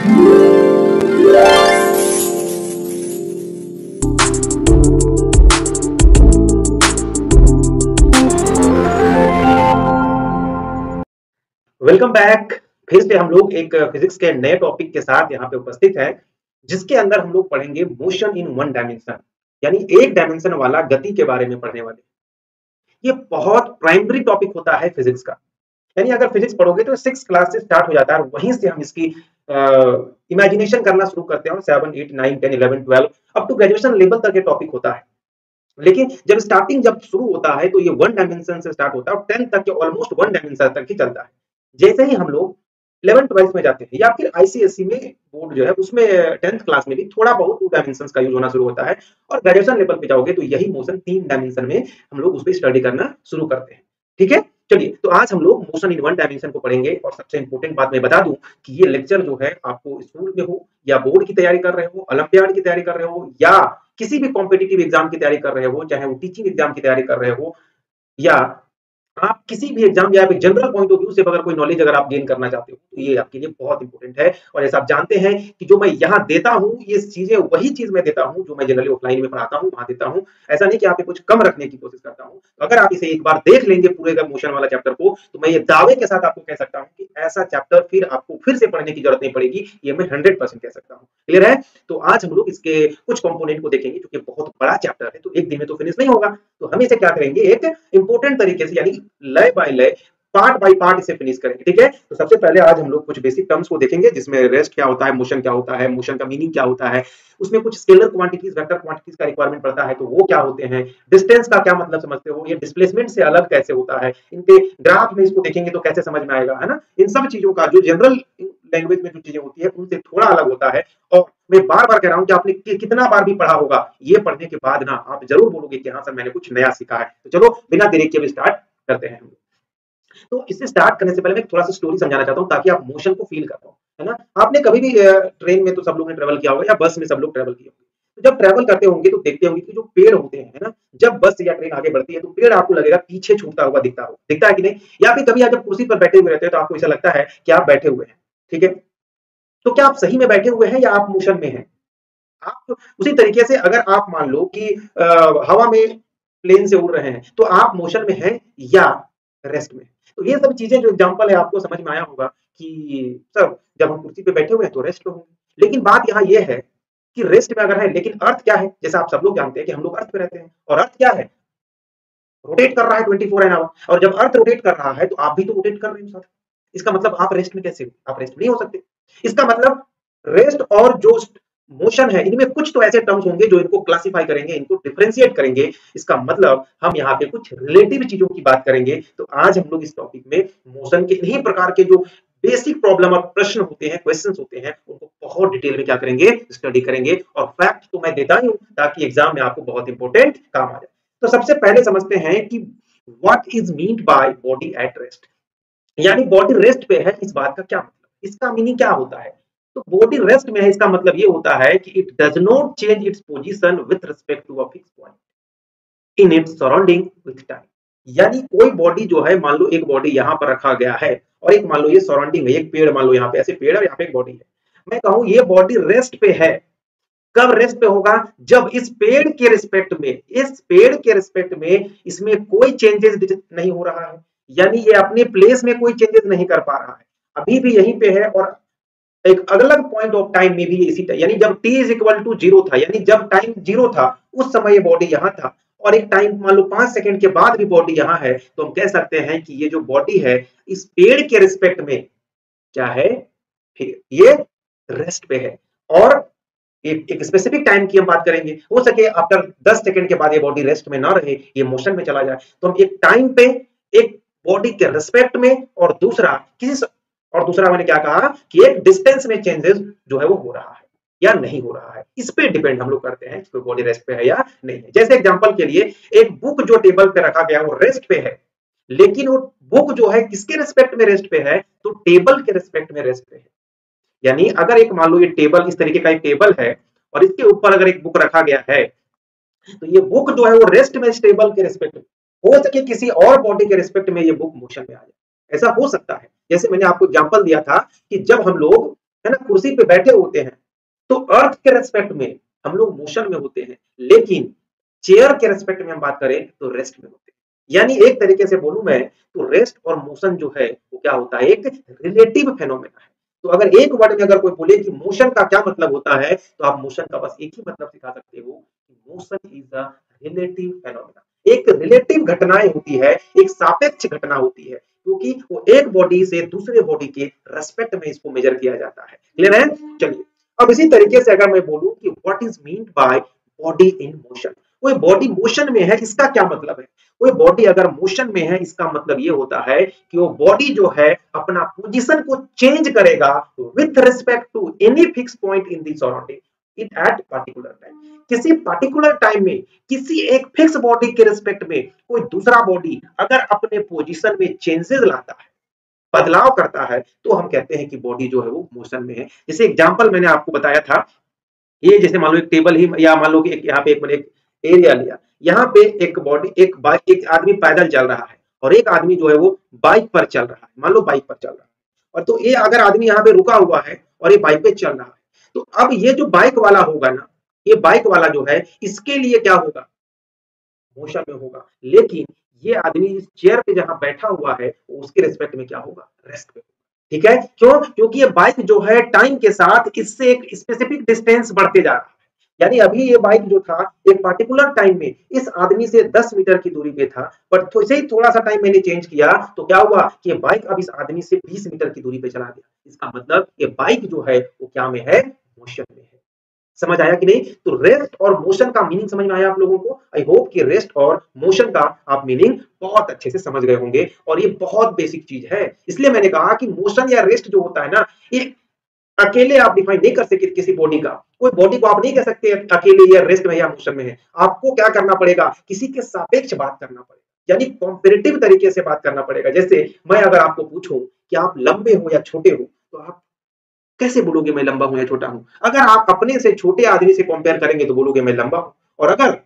Welcome back. फिर से हम लोग एक फिजिक्स के नए टॉपिक के साथ यहाँ पे उपस्थित है, जिसके अंदर हम लोग पढ़ेंगे मोशन इन वन डायमेंशन, यानी एक डायमेंशन वाला गति के बारे में पढ़ने वाले। ये बहुत प्राइमरी टॉपिक होता है फिजिक्स का, यानी अगर फिजिक्स पढ़ोगे तो 6 क्लास से स्टार्ट हो जाता है और वहीं से हम इसकी इमेजिनेशन करना शुरू करते हैं और 7, 8, 9, 10, 11, 12 अप टू ग्रेजुएशन लेवल तक ये टॉपिक होता है। लेकिन जब शुरू होता है तो ये वन डायमेंशन से स्टार्ट होता है और 10 तक के ऑलमोस्ट वन डायमेंशन तक ही चलता है। जैसे ही हम लोग 11 12 में जाते हैं या फिर आईसीएसई में बोर्ड जो है उसमें 10th क्लास में भी थोड़ा बहुत 2 डायमेंशंस का यूज होना शुरू होता है और ग्रेजुएशन लेवल पे जाओगे तो यही मोशन 3 डायमेंशन में हम लोग उस पे स्टडी करना शुरू करते हैं। ठीक है, चलिए तो आज हम लोग मोशन इन वन डायमेंशन को पढ़ेंगे और सबसे इंपॉर्टेंट बात मैं बता दूं कि ये लेक्चर जो है आपको स्कूल में हो या बोर्ड की तैयारी कर रहे हो, ओलंपियाड की तैयारी कर रहे हो या किसी भी कॉम्पिटिटिव एग्जाम की तैयारी कर रहे हो, चाहे वो टीचिंग एग्जाम की तैयारी कर रहे हो या आप किसी भी एग्जाम या जनरल पॉइंट ऑफ व्यू से अगर कोई नॉलेज अगर आप गेन करना चाहते हो तो ये आपके लिए बहुत इंपॉर्टेंट है। और ऐसा आप जानते हैं कि जो मैं यहाँ देता हूँ ये चीजें वही चीज मैं देता हूँ जो मैं जनरली ऑफलाइन में पढ़ाता हूँ, वहां देता हूँ। ऐसा नहीं कि आप कुछ कम रखने की कोशिश करता हूँ। तो अगर आप इसे एक बार देख लेंगे पूरे मोशन वाला चैप्टर को तो मैं ये दावे के साथ आपको कह सकता हूँ कि ऐसा चैप्टर फिर आपको फिर से पढ़ने की जरूरत नहीं पड़ेगी, ये मैं 100% कह सकता हूँ। क्लियर है? तो आज हम लोग इसके कुछ कंपोनेंट को देखेंगे क्योंकि बहुत बड़ा चैप्टर है तो एक दिन में तो फिनिश नहीं होगा। तो हम इसे क्या करेंगे, एक इंपॉर्टेंट तरीके से यानी लय बाय लय, पार्ट बाय पार्ट इसे फिनिश करेंगे। ठीक है, तो सबसे पहले आज हम लोग कुछ बेसिक टर्म्स को देखेंगे जिसमें रेस्ट क्या होता है, मोशन क्या होता है, मोशन का मीनिंग क्या होता है, उसमें कुछ स्केलर क्वांटिटीज वेक्टर क्वांटिटीज का रिक्वायरमेंट पड़ता है तो वो क्या होते हैं, डिस्टेंस का क्या मतलब समझते हो, ये डिस्प्लेसमेंट से अलग कैसे होता है, इनके ग्राफ में इसको देखेंगे तो कैसे समझ में आएगा, है ना। इन सब चीजों का जो जनरल लैंग्वेज में जो चीजें होती है उनसे थोड़ा अलग होता है। और मैं बार बार कह रहा हूं कि आपने कितना बार भी पढ़ा होगा, ये पढ़ने के बाद ना आप जरूर बोलोगे कि हाँ सर मैंने कुछ नया सीखा है। तो चलो बिना देरी के स्टार्ट करते हैं। तो इससे स्टार्ट करने से पहले मैं थोड़ा सा स्टोरी समझाना चाहता हूँ ताकि आप मोशन को फील कर पाओ, है ना। आपने कभी भी ट्रेन में तो सब लोग ने ट्रेवल किया होगा या बस में सब लोग ट्रेवल किए होंगे। तो जब ट्रेवल करते होंगे तो देखते होंगे कि जो पेड़ होते हैं, है ना, जब बस या ट्रेन आगे बढ़ती है तो पेड़ आपको लगेगा पीछे छूटता हुआ दिखता है कि नहीं। या फिर कभी आप जब कुर्सी पर बैठे हुए रहते हैं तो आपको ऐसा लगता है कि आप बैठे हुए हैं। ठीक है, तो क्या आप सही में बैठे हुए हैं या आप मोशन में हैं? आप उसी तरीके से अगर आप मान लो कि हवा में प्लेन से उड़ रहे हैं तो आप मोशन में हैं या रेस्ट में। तो ये सब चीजें जो एग्जांपल है आपको समझ में आया होगा कि सर जब हम कुर्सी पे बैठे हुए हैं तो रेस्ट पे होंगे। लेकिन बात यहाँ ये है कि रेस्ट में अगर है लेकिन अर्थ क्या है, जैसा आप सब लोग जानते हैं कि हम लोग अर्थ पे रहते हैं और अर्थ क्या है, रोटेट कर रहा है 24 एन आवर। और जब अर्थ रोटेट कर रहा है तो आप भी तो रोटेट कर रहे हो साथ। इसका मतलब आप रेस्ट में कैसे हो? आप रेस्ट में नहीं हो सकते। इसका मतलब रेस्ट और जो मोशन है इनमें कुछ तो ऐसे टर्म्स होंगे जो इनको क्लासिफाई करेंगे, इनको डिफरेंशिएट करेंगे। इसका मतलब हम यहाँ पे कुछ रिलेटिव चीजों की बात करेंगे। तो आज हम लोग इस टॉपिक में मोशन के इन्हीं प्रकार के जो बेसिक प्रॉब्लम और प्रश्न होते हैं, क्वेश्चंस होते हैं, उनको बहुत डिटेल में क्या करेंगे, स्टडी करेंगे। और फैक्ट तो मैं देता ही हूं ताकि एग्जाम में आपको बहुत इंपॉर्टेंट काम आ जाए। तो सबसे पहले समझते हैं कि what is meant by body at rest, यानी बॉडी रेस्ट पे है इस बात का क्या मतलब, इसका मीनिंग क्या होता है। तो बॉडी रेस्ट में है इसका मतलब ये होता है कि it does not change its position with respect to a fix point in its surrounding with time. यानी कोई बॉडी जो है, मान लो एक बॉडी यहां पर रखा गया है और एक मान लो ये सराउंडिंग है, एक पेड़ मान लो यहाँ पे ऐसे पेड़ और यहाँ पे एक बॉडी है। मैं कहूं ये बॉडी रेस्ट पे है, कब रेस्ट पे होगा, जब इस पेड़ के रिस्पेक्ट में, इस पेड़ के रिस्पेक्ट में इसमें कोई चेंजेस नहीं हो रहा है, यानी ये अपने प्लेस में कोई चेंजेस नहीं कर पा रहा है, अभी भी यहीं पे है। और एक अलग पॉइंट ऑफ टाइम में भी इसी, यानी जब t इज इक्वल टू 0 था, यानी जब टाइम 0 था उस समय ये बॉडी यहां था, और एक टाइम मान लो 5 सेकंड के बाद भी बॉडी यहां है, तो हम कह सकते हैं कि ये जो बॉडी है इस पेड़ के रिस्पेक्ट में क्या है, ये रेस्ट पे है। और एक स्पेसिफिक टाइम की हम बात करेंगे, हो सके आफ्टर 10 सेकंड के बाद ये बॉडी रेस्ट में ना रहे, ये मोशन में चला जाए, तो हम एक टाइम पे एक बॉडी के रिस्पेक्ट में और दूसरा मैंने क्या कहा कि एक डिस्टेंस में चेंजेस जो है वो हो रहा है या नहीं हो रहा है, इस पे डिपेंड हम लोग करते हैं कि बॉडी रेस्ट पे है या नहीं है। जैसे एग्जांपल के लिए एक बुक जो टेबल पे रखा गया वो रेस्ट पे है, लेकिन वो बुक जो है किसके रिस्पेक्ट में रेस्ट पे है, तो टेबल के रिस्पेक्ट में रेस्ट पे है। यानी अगर एक मान लो ये टेबल, इस तरीके का एक टेबल है और इसके ऊपर अगर एक बुक रखा गया है तो ये बुक जो है वो रेस्ट में इस टेबल के रिस्पेक्ट में, हो सके किसी और बॉडी के रिस्पेक्ट में ये बुक मोशन में आ जाए, ऐसा हो सकता है। जैसे मैंने आपको एग्जांपल दिया था कि जब हम लोग है ना, कुर्सी पे बैठे होते हैं, तो अर्थ के रेस्पेक्ट में हम लोग मोशन में होते हैं, लेकिन चेयर के रेस्पेक्ट में हम बात करें तो रेस्ट में होते हैं। यानी एक तरीके से बोलूं मैं तो रेस्ट और मोशन जो है वो क्या होता है, एक रिलेटिव फेनोमेना है। तो अगर एक वर्ड में अगर कोई बोले कि मोशन का क्या मतलब होता है, तो आप मोशन का बस एक ही मतलब सिखा सकते हो, motion is a relative phenomena. एक रिलेटिव घटनाएं होती है, एक सापेक्ष घटना होती है, क्योंकि वो एक बॉडी से दूसरे बॉडी के रेस्पेक्ट में इसको मेजर किया जाता है। क्लियर है? चलिए, अब इसी तरीके से अगर मैं बोलूं कि what is mean by body in motion, कोई बॉडी मोशन में है इसका क्या मतलब है? कोई बॉडी अगर मोशन में है इसका मतलब ये होता है कि वो बॉडी जो है अपना पोजीशन को चेंज करेगा with respect to any fix point in the surrounding it at particular time. किसी पार्टिकुलर टाइम में किसी एक फिक्स बॉडी के रिस्पेक्ट में कोई दूसरा बॉडी अगर अपने पोजीशन में चेंजेस लाता है, बदलाव करता है, तो हम कहते हैं कि बॉडी जो है वो मोशन में है। जैसे एग्जांपल मैंने आपको बताया था, ये जैसे मान लो एक टेबल ही, या मान लो कि यहाँ पे एक एरिया लिया, यहाँ पे एक बॉडी, एक बाइक, एक आदमी पैदल चल रहा है और एक आदमी जो है वो बाइक पर चल रहा है, मान लो बाइक पर चल रहा है, और तो ये अगर आदमी यहाँ पे रुका हुआ है और ये बाइक पे चल रहा है, तो अब ये जो बाइक वाला होगा ना, ये बाइक वाला जो है इसके लिए क्या होगा, मोशन में होगा, लेकिन ये आदमी इस चेयर पे जहां बैठा हुआ है उसके रिस्पेक्ट में क्या होगा, रेस्ट पे। ठीक है, क्यों? क्योंकि ये बाइक जो है टाइम के साथ इससे एक स्पेसिफिक डिस्टेंस बढ़ते जा रहा है। यानी अभी ये बाइक जो था एक पार्टिकुलर टाइम में इस आदमी से 10 मीटर की दूरी पे था, पर जैसे ही थोड़ा सा टाइम मैंने चेंज किया तो क्या हुआ कि ये बाइक अब इस आदमी से 20 मीटर की दूरी पे चला गया। इसका मतलब ये बाइक जो है वो क्या में है, मोशन में है। समझ आया कि नहीं? तो रेस्ट और मोशन का मीनिंग समझ में आया आप लोगों को? आई होप कि रेस्ट और मोशन का आप मीनिंग बहुत अच्छे से समझ गए होंगे, और ये बहुत बेसिक चीज है। इसलिए मैंने कहा कि मोशन या रेस्ट जो होता है ना, ये अकेले आप डिफाइन नहीं कर सकते किसी बॉडी का। कोई बॉडी को आप नहीं कह सकते अकेले ये रेस्ट में या मोशन में है। आपको क्या करना पड़ेगा, किसी के सापेक्ष बात करना पड़ेगा, यानी कॉम्पेरेटिव तरीके से बात करना पड़ेगा। जैसे मैं अगर आपको पूछूं कि आप लंबे हो या छोटे हो, तो आप कैसे बोलोगे मैं लंबा हूं या छोटा हूं? अगर आप अपने से छोटे आदमी से कंपेयर करेंगे तो बोलोगे मैं लंबा हूं, और अगर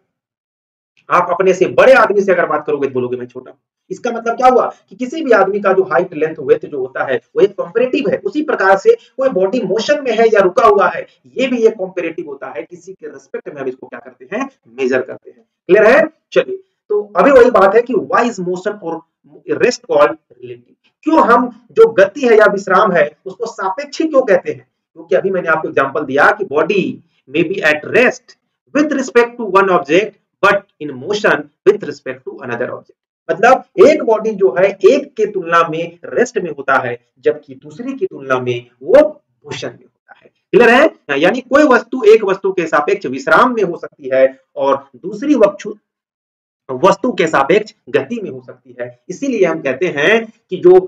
आप अपने से बड़े आदमी से अगर बात करोगे तो बोलोगे मैं छोटा हूं। इसका मतलब क्या हुआ कि किसी भी आदमी का जो हाइट, लेंथ, वेथ जो होता है वो एक कंपैरेटिव है। उसी प्रकार से कोई बॉडी मोशन में है या रुका हुआ है, ये भी एक कंपैरेटिव होता है। किसी के रिस्पेक्ट में हम इसको क्या करते हैं, मेजर करते हैं। क्लियर है? चलिए, तो अभी वही बात है कि व्हाई इज मोशन और रेस्ट कॉल्ड रिलेटिव? क्यों हम जो गति है या विश्राम है उसको सापेक्षिक क्यों कहते हैं? क्योंकि अभी मैंने आपको एग्जांपल दिया कि body may be at rest with respect to one object but in motion with respect to another object. मतलब एक बॉडी जो है एक के तुलना में रेस्ट में होता है, जबकि दूसरी की तुलना में वो मोशन में होता है। क्लियर है? यानी कोई वस्तु एक वस्तु के सापेक्ष विश्राम में हो सकती है और दूसरी वस्तु के सापेक्ष गति में हो सकती है। इसीलिए हम कहते हैं कि जो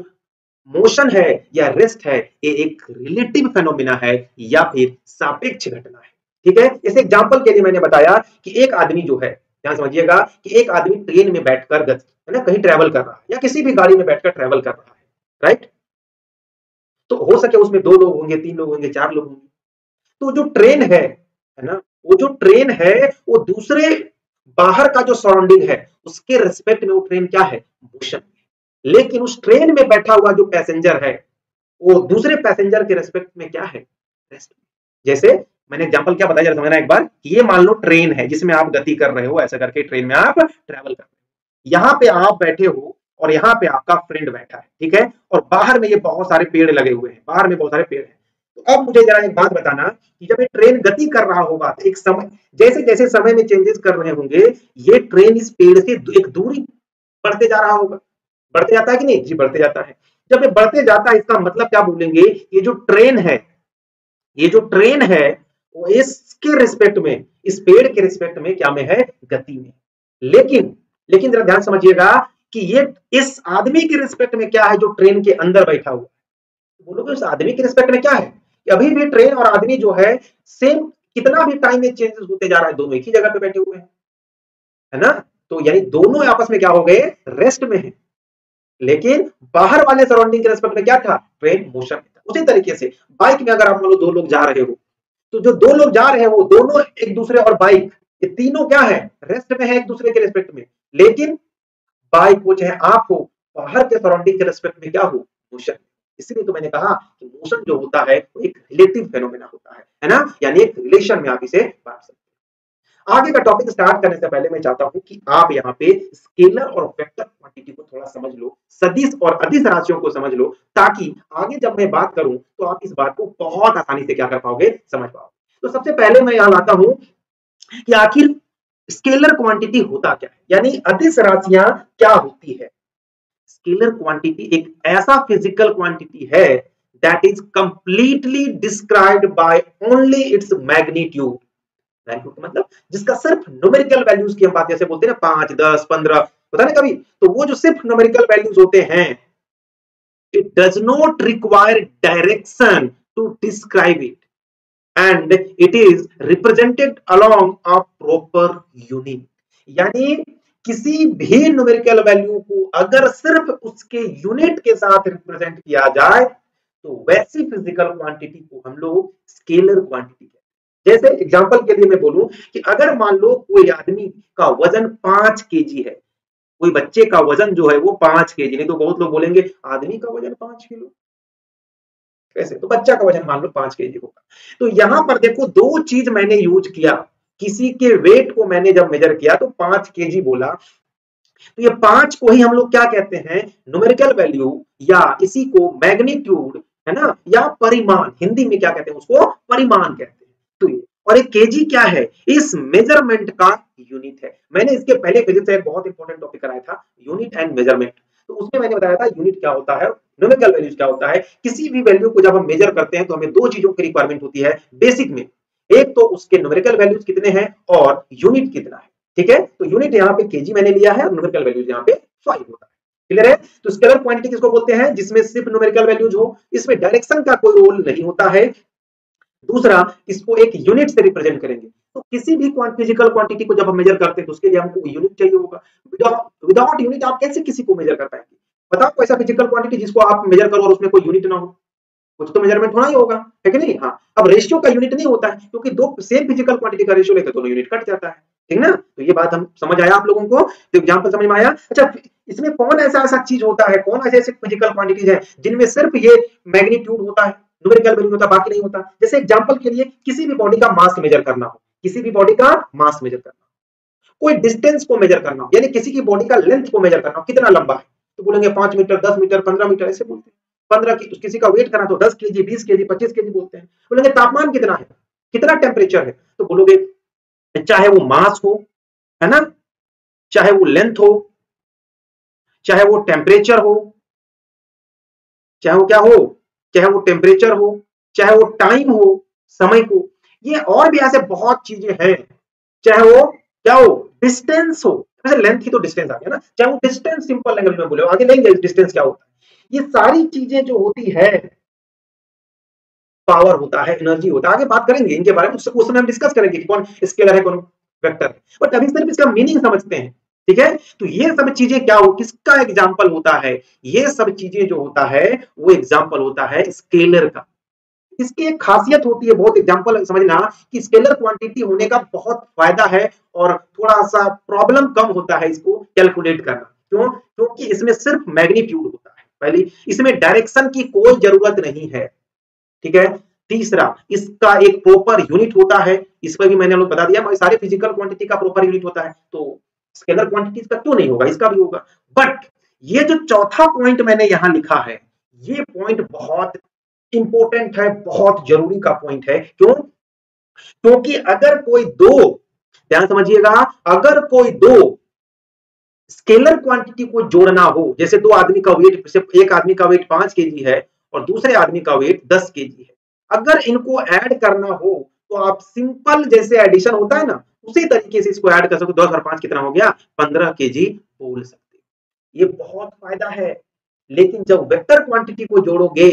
मोशन है या रेस्ट है ये एक रिलेटिव फेनोमेना है या फिर सापेक्ष घटना है। ठीक है, इस एग्जांपल के लिए मैंने बताया कि एक आदमी जो है, ध्यान समझिएगा कि एक आदमी ट्रेन में बैठकर है ना कहीं ट्रेवल कर रहा है या किसी भी गाड़ी में बैठकर ट्रेवल कर रहा है, राइट? तो हो सके उसमें 2 लोग होंगे, 3 लोग होंगे, 4 लोग होंगे। तो जो ट्रेन है ना, वो जो ट्रेन है वो दूसरे बाहर का जो सराउंडिंग है उसके रिस्पेक्ट में वो ट्रेन क्या है, मोशन। लेकिन उस ट्रेन में बैठा हुआ जो पैसेंजर है वो दूसरे पैसेंजर के रेस्पेक्ट में क्या है, रेस्ट। जैसे मैंने एग्जांपल क्या बताया, जरा समझना एक बार। ये मान लो ट्रेन है जिसमें आप गति कर रहे हो, ऐसा करके ट्रेन में आप ट्रेवल कर रहे हो, यहाँ पे आप बैठे हो और यहाँ पे आपका फ्रेंड बैठा है, ठीक है, और बाहर में ये बहुत सारे पेड़ लगे हुए हैं, बाहर में बहुत सारे पेड़ हैं। तो अब मुझे जरा एक बात बताना कि जब ये ट्रेन गति कर रहा होगा तो एक समय, जैसे जैसे समय में चेंजेस कर रहे होंगे, ये ट्रेन इस पेड़ से एक दूरी बढ़ते जा रहा होगा। बढ़ते जाता है कि नहीं? जी बढ़ते जाता है। जब ये बढ़ते जाता है इसका मतलब क्या बोलेंगे, ये जो ट्रेन है, ये जो ट्रेन है वो इसके रिस्पेक्ट में, इस पेड़ के रिस्पेक्ट में क्या में है, गति में। लेकिन लेकिन जरा ध्यान समझिएगा कि ये इस आदमी के रिस्पेक्ट में क्या है जो ट्रेन के अंदर बैठा हुआ है। बोलोगे उस आदमी के रिस्पेक्ट में क्या है, कि अभी भी ट्रेन और आदमी जो है सेम, कितना भी टाइम में चेंजेस होते जा रहा है, दोनों एक ही जगह पे बैठे हुए हैं, है ना? तो यानी दोनों आपस में क्या हो गए, रेस्ट में है। लेकिन बाहर वाले सराउंडिंग के रेस्पेक्ट में क्या था, ट्रेन मोशन में था। उसी तरीके से बाइक में अगर आप मान लो 2 लोग जा रहे हो, तो जो 2 लोग जा रहे हैं वो दोनों एक दूसरे, और बाइक, ये तीनों क्या है, रेस्ट में है एक दूसरे के रेस्पेक्ट में। लेकिन बाइक हो चाहे आप हो, बाहर के सराउंडिंग के रेस्पेक्ट में क्या हो, मोशन। इसलिए तो मैंने कहा कि मोशन जो होता है वो एक रिलेटिव फेनोमेना होता है ना, यानी एक रिलेशन में आप इसे बांट सकते हैं। आगे का टॉपिक स्टार्ट करने से पहले मैं चाहता हूं कि आप यहाँ पे स्केलर और वेक्टर क्वांटिटी को थोड़ा समझ लो, सदिश और अदिश राशियों को समझ लो, ताकि आगे जब मैं बात करूं तो आप इस बात को बहुत आसानी से क्या कर पाओगे, समझ पाओगे। तो सबसे पहले मैं यहाँ लाता हूं कि आखिर स्केलर क्वांटिटी होता क्या है, यानी अदिश राशियां क्या होती है। स्केलर क्वांटिटी एक ऐसा फिजिकल क्वांटिटी है that is completely described by only its magnitude. Magnitude मतलब जिसका सिर्फ न्यूमेरिकल वैल्यूज की हम बात जैसे बोलते हैं ना 5, 10, 15 पता नहीं कभी, तो वो जो सिर्फ न्यूमेरिकल वैल्यूज होते हैं, it does not require direction to describe it and it is represented along a proper unit। यानी किसी भी न्यूमेरिकल वैल्यू को अगर सिर्फ उसके यूनिट के साथ रिप्रेजेंट किया जाए तो वैसी फिजिकल क्वांटिटी को हम लोग स्केलर क्वांटिटी कहते हैं। जैसे एग्जांपल के लिए मैं बोलूं कि अगर मान लो कोई आदमी का वजन 5 केजी है, कोई बच्चे का वजन जो है वो 5 केजी, नहीं तो बहुत लोग बोलेंगे आदमी का वजन 5 किलो कैसे, तो बच्चा का वजन मान लो 5 केजी होगा। तो यहां पर देखो दो चीज मैंने यूज किया, किसी के वेट को मैंने जब मेजर किया तो 5 केजी बोला, तो ये 5 को ही हम लोग क्या कहते हैं, न्यूमेरिकल वैल्यू या इसी को मैग्नीट्यूड है ना, या परिमाण, हिंदी में क्या कहते हैं उसको, परिमाण कहते हैं। तो ये और एक केजी क्या है, इस मेजरमेंट का यूनिट है। मैंने इसके पहले फिजिक्स से एक बहुत इंपॉर्टेंट टॉपिक कराया था, यूनिट एंड मेजरमेंट, तो उसमें मैंने बताया था यूनिट क्या होता है, न्यूमेरिकल वैल्यूज क्या होता है। किसी भी वैल्यू को जब हम मेजर करते हैं तो हमें दो चीजों की रिक्वायरमेंट होती है बेसिक में, एक तो उसके न्यूमेरिकल वैल्यूज कितने हैं और यूनिट कितना है। ठीक है, तो यूनिट यहाँ पे केजी मैंने लिया है और न्यूमेरिकल वैल्यूज यहाँ पे 5 होता है। क्लियर है, तो स्केलर क्वांटिटी किसको बोलते हैं, जिसमें सिर्फ न्यूमेरिकल वैल्यूज हो, इसमें डायरेक्शन का कोई रोल नहीं होता है। दूसरा, इसको एक यूनिट से रिप्रेजेंट करेंगे, तो किसी भी फिजिकल क्वांटिटी को जब हम मेजर करते हैं तो उसके लिए हमको यूनिट चाहिए होगा। विदाउट यूनिट आप कैसे किसी को मेजर कर पाएंगे, बताओ कोई ऐसा फिजिकल क्वांटिटी जिसको आप मेजर करो और उसमें कोई यूनिट ना हो, कुछ तो मेजरमेंट होना ही होगा, है कि नहीं। हाँ, अब रेशियो का यूनिट नहीं होता है क्योंकि दो सेम फिजिकल क्वांटिटी का रेशियो लेते दोनों यूनिट कट जाता है, ठीक ना। तो ये बात हम समझ आया आप लोगों को, तो एग्जांपल समझ में आया। अच्छा, इसमें कौन ऐसा ऐसा चीज होता है, कौन ऐसे ऐसे फिजिकल क्वांटिटीज है जिनमें सिर्फ ये मैग्नीट्यूड होता है, न्यूमेरिकल वैल्यू होता है, बाकी नहीं होता। जैसे एग्जांपल के लिए किसी भी बॉडी का मास मेजर करना हो, किसी भी बॉडी का मास मेजर करना, कोई डिस्टेंस को मेजर करना हो, यानी किसी की बॉडी का लेंथ को मेजर करना हो, कितना लंबा है, तो बोलेंगे 5 मीटर, 10 मीटर, 15 मीटर ऐसे बोलते हैं। 15 की किसी का वेट करना तो 10 केजी, 20 केजी, 25 केजी बोलते हैं। बोलेंगे तापमान कितना है, कितना टेम्परेचर है, तो बोलोगे चाहे वो मास हो, है ना, चाहे वो लेंथ हो, चाहे वो टेम्परेचर हो, चाहे वो क्या हो, चाहे वो टेम्परेचर हो, चाहे वो टाइम हो, समय को, ये और भी ऐसे बहुत चीजें हैं, चाहे वो क्या हो, डिस्टेंस हो, वैसे लेंथ की तो डिस्टेंस आ गया ना, चाहे वो डिस्टेंस सिंपल लैंग्वेज में बोले, आगे नहीं डिस्टेंस क्या होता है, ये सारी चीजें जो होती है, पावर होता है, एनर्जी होता है, आगे बात करेंगे इनके बारे में, उस समय हम डिस्कस करेंगे कि कौन स्केलर है कौन वेक्टर है, बट अभी सिर्फ इसका मीनिंग समझते हैं। ठीक है, तो ये सब चीजें क्या हो, किसका एग्जाम्पल होता है, ये सब चीजें जो होता है वो एग्जाम्पल होता है स्केलर का। इसकी एक खासियत होती है, बहुत एग्जांपल समझना कि स्केलर क्वांटिटी होने का बहुत फायदा है और थोड़ा सा प्रॉब्लम कम होता है इसको कैलकुलेट करना। क्यों, क्योंकि इसमें सिर्फ मैग्नीट्यूड होता है, पहली इसमें डायरेक्शन की कोई जरूरत नहीं है। ठीक है, तीसरा इसका एक प्रॉपर यूनिट होता है, इस पर भी मैंने लोग बता दिया, सारे फिजिकल क्वांटिटी का प्रॉपर यूनिट होता है, तो स्केलर क्वांटिटी का क्यों नहीं होगा, इसका भी होगा। बट ये जो चौथा पॉइंट मैंने यहां लिखा है, ये पॉइंट बहुत इंपॉर्टेंट है, बहुत जरूरी का पॉइंट है। क्यों, क्योंकि अगर कोई दो, ध्यान समझिएगा, अगर कोई दो स्केलर क्वांटिटी को जोड़ना हो, जैसे दो आदमी का वेट, एक आदमी का वेट 5 केजी है और दूसरे आदमी का वेट 10 केजी है, अगर इनको ऐड करना हो तो आप सिंपल जैसे एडिशन होता है ना, उसी तरीके से इसको ऐड कर सकते हो। 10 और 5 कितना हो गया, 15 केजी बोल सकते हो। ये बहुत फायदा है। लेकिन जब वेक्टर क्वांटिटी को जोड़ोगे